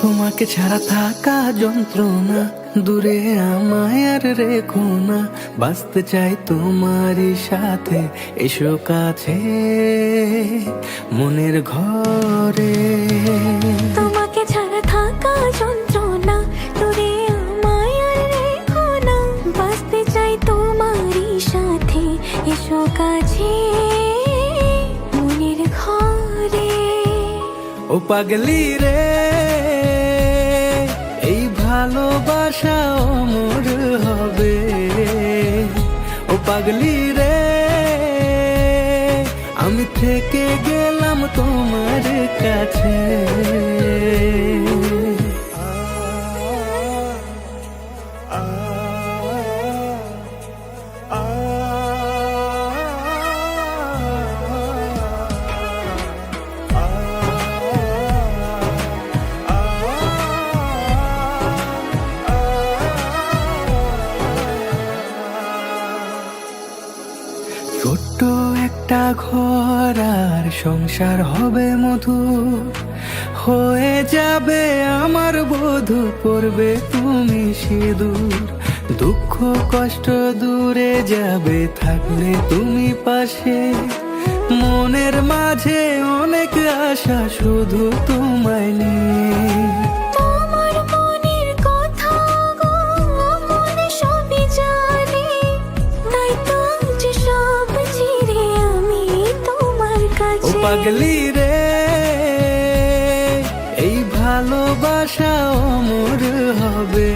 তোমাকে ছাড়া থাকা যন্ত্রণা, দূরে আমায় আর রেখো না। বাঁচতে চাই তোমারই সাথে, এসো কাছে মনের ঘরে। তোমাকে ছাড়া থাকা যন্ত্রণা, দূরে আমায় আর রেখো না। বাঁচতে চাই তোমারই সাথে, এসো কাছে মনের ঘরে। ও পাগলি রে, এই ভালোবাসা অমর হবে। ও পাগলি রে, আমি থেকে গেলাম তোমার কাছে। ছোট্ট একটা ঘর আর সংসার হবে মধুর, হয়ে যাবে আমার বধূ, পড়বে তুমি সিঁদুর। দুঃখ কষ্ট দূরে যাবে থাকলে তুমি পাশে, মনের মাঝে অনেক আশা শুধু তোমায় নিয়ে। তোমার মনের কথা গো মনে সবই জানি, তাই তো যে সব ছেড়ে আমি তোমার ও কাছে। পাগলি রে, এই ভালোবাসা অমর হবে।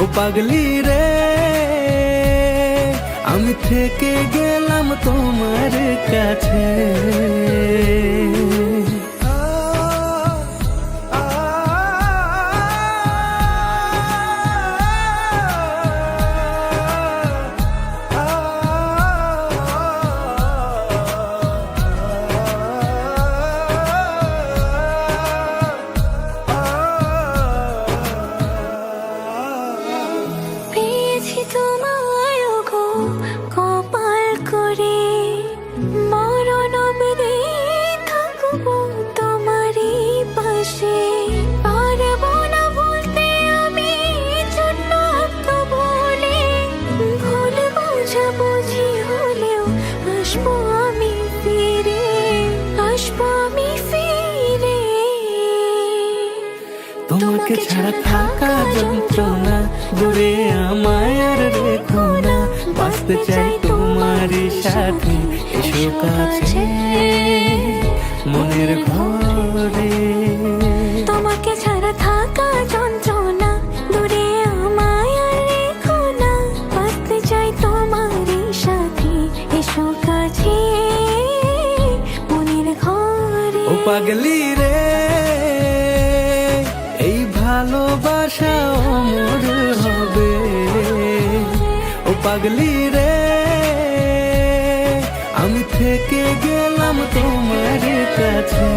ও পাগলি রে, আমি থেকে গেলাম তোমার কাছে। পেয়েছি তোমায় গো কপাল করে, মরণ অবধি থাকবো তোমারই পাশে। পারবো না বলতে আমি ছোট্ট একটা বলে, ভুল বোঝাবুঝি হলেও আসবো আমি ফিরে, আসবো আমি ফিরে। তোমাকে ছাড়া থাকা যন্ত্রণা, দূরে আমায় আর রেখো না। বাঁচতে চাই তোমারই সাথে, এসো কাছে মনের ঘরে। তোমাকে ছাড়া থাকা যন্ত্রণা, দূরে আমায় আর রেখো না। বাঁচতে চাই তোমারই সাথে, এসো কাছে মনের ঘরে। ও পাগলি রে, এই ভালোবাসা অমর হবে। ও পাগলি রে, আমি থেকে গেলাম তোমার কাছে।